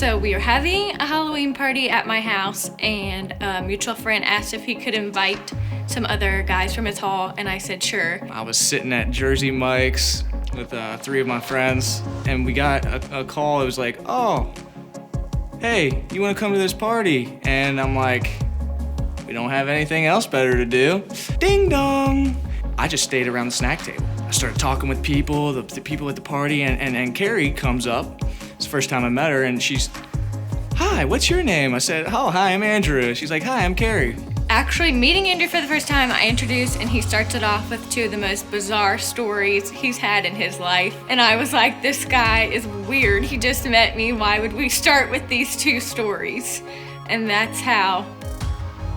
So we were having a Halloween party at my house, and a mutual friend asked if he could invite some other guys from his hall, and I said sure. I was sitting at Jersey Mike's with 3 of my friends, and we got a call. It was like, oh, hey, you want to come to this party? And I'm like, we don't have anything else better to do. Ding dong. I just stayed around the snack table. I started talking with people, the people at the party, and Carrie comes up. It's the first time I met her, and she's, hi, what's your name? I said, oh, hi, I'm Andrew. She's like, hi, I'm Carrie. Actually, meeting Andrew for the first time, I introduced, and he starts it off with 2 of the most bizarre stories he's had in his life. And I was like, this guy is weird. He just met me. Why would we start with these 2 stories? And that's how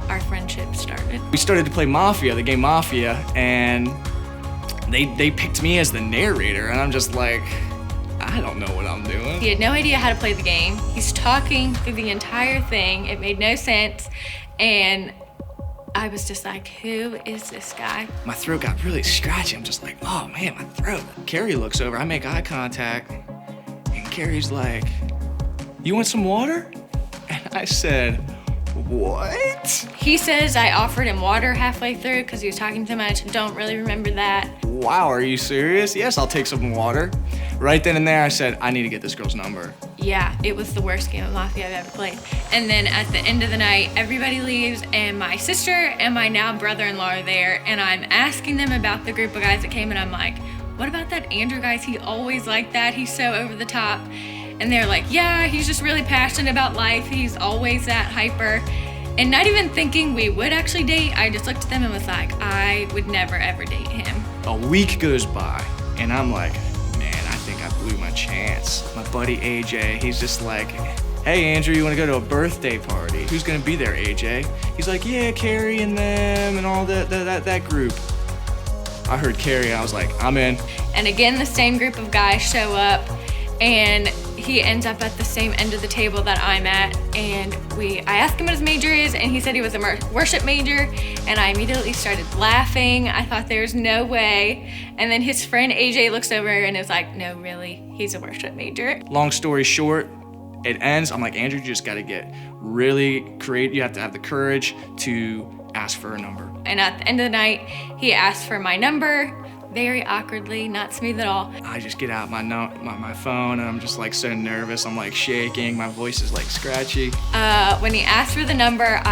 our friendship started. We started to play Mafia, the game Mafia, and they picked me as the narrator, and I'm just like, I don't know what I'm doing. He had no idea how to play the game. He's talking through the entire thing. It made no sense, and I was just like, who is this guy? My throat got really scratchy. I'm just like, oh man, my throat. Carrie looks over, I make eye contact, and Carrie's like, you want some water? And I said, what? He says I offered him water halfway through because he was talking too much. Don't really remember that. Wow, are you serious? Yes, I'll take some water. Right then and there, I said, I need to get this girl's number. Yeah, it was the worst game of Mafia I've ever played. And then at the end of the night, everybody leaves, and my sister and my now brother-in-law are there, and I'm asking them about the group of guys that came, and I'm like, what about that Andrew guy? Is he always like that? He's so over the top. And they're like, yeah, he's just really passionate about life. He's always that hyper. And not even thinking we would actually date, I just looked at them and was like, I would never ever date him. A week goes by, and I'm like, I think I blew my chance. My buddy AJ, he's just like, hey Andrew, you wanna go to a birthday party? Who's gonna be there, AJ? He's like, yeah, Carrie and them and all that group. I heard Carrie, I was like, I'm in. And again, the same group of guys show up, and he ends up at the same end of the table that I'm at, and I asked him what his major is, and he said he was a worship major, and I immediately started laughing. I thought there was no way, and then his friend AJ looks over and is like, no, really, he's a worship major. Long story short, it ends. I'm like, Andrew, you just gotta get really creative. You have to have the courage to ask for a number. And at the end of the night, he asked for my number, very awkwardly, not smooth at all. I just get out my phone, and I'm just like so nervous. I'm like shaking, my voice is like scratchy. When he asked for the number,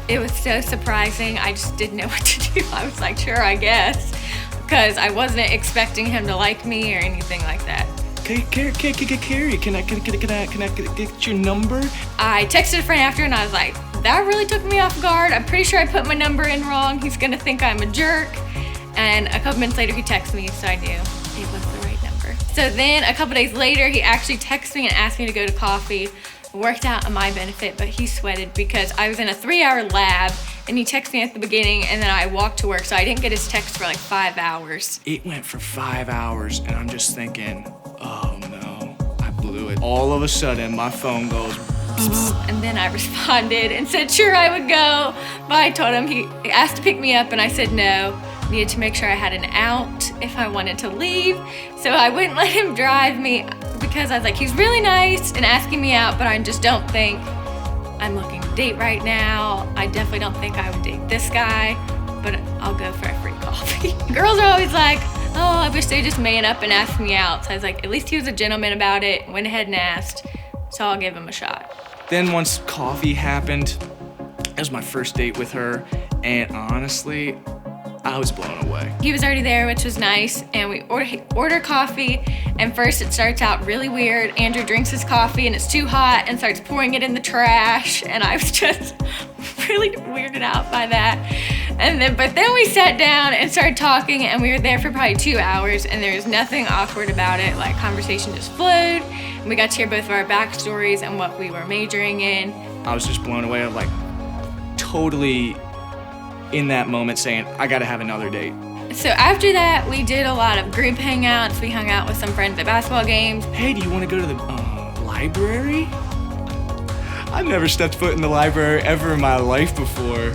it was so surprising. I just didn't know what to do. I was like, sure, I guess, because I wasn't expecting him to like me or anything like that. Carrie, can I get your number? I texted a friend after, and I was like, that really took me off guard. I'm pretty sure I put my number in wrong. He's gonna think I'm a jerk. And a couple minutes later, he texted me, so I knew it was the right number. So then a couple days later, he actually texted me and asked me to go to coffee. It worked out on my benefit, but he sweated because I was in a 3-hour lab, and he texted me at the beginning, and then I walked to work, so I didn't get his text for like 5 hours. It went for 5 hours, and I'm just thinking, oh no, I blew it. All of a sudden, my phone goes bzz. And then I responded and said, sure, I would go. But I told him, he asked to pick me up, and I said no. Needed to make sure I had an out if I wanted to leave. So I wouldn't let him drive me because I was like, he's really nice and asking me out, but I just don't think I'm looking to date right now. I definitely don't think I would date this guy, but I'll go for a free coffee. Girls are always like, oh, I wish they'd just man up and ask me out. So I was like, at least he was a gentleman about it, went ahead and asked, so I'll give him a shot. Then once coffee happened, it was my first date with her, and honestly, I was blown away. He was already there, which was nice, and we order coffee, and first it starts out really weird. Andrew drinks his coffee, and it's too hot, and starts pouring it in the trash, and I was just really weirded out by that. But then we sat down and started talking, and we were there for probably 2 hours, and there was nothing awkward about it. Like, conversation just flowed, and we got to hear both of our backstories and what we were majoring in. I was just blown away. I'm like, totally in that moment saying, I gotta have another date. So after that, we did a lot of group hangouts. We hung out with some friends at basketball games. Hey, do you wanna go to the library? I've never stepped foot in the library ever in my life before.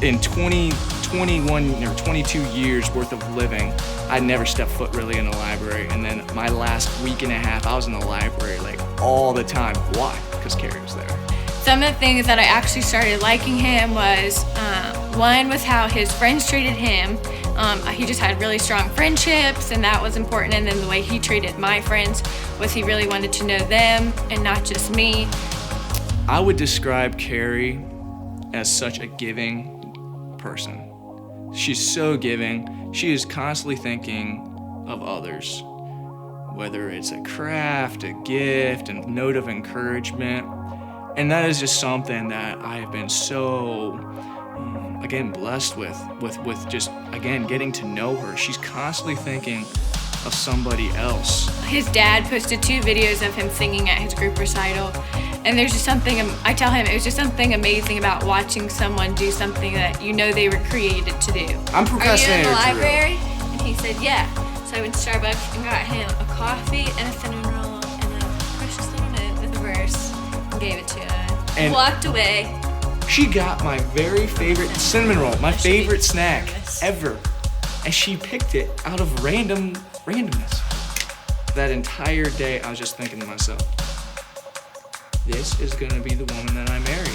In 2020, 21 or 22 years worth of living, I never stepped foot really in a library. And then my last week and a half, I was in the library like all the time. Why? Because Carrie was there. Some of the things that I actually started liking him was, one was how his friends treated him. He just had really strong friendships, and that was important. And then the way he treated my friends was he really wanted to know them and not just me. I would describe Carrie as such a giving person. She's so giving. She is constantly thinking of others, whether it's a craft, a gift, a note of encouragement. And that is just something that I have been so, again, blessed with just, again, getting to know her. She's constantly thinking of somebody else. His dad posted 2 videos of him singing at his group recital. And there's just something, I tell him, it was just something amazing about watching someone do something that you know they were created to do. I'm procrastinating. Are you in the library? And he said, yeah. So I went to Starbucks and got him a coffee and a cinnamon roll and a precious little note with a verse and gave it to him. And walked away. She got my very favorite cinnamon roll, my favorite snack ever. And she picked it out of randomness. That entire day, I was just thinking to myself, this is gonna be the woman that I marry.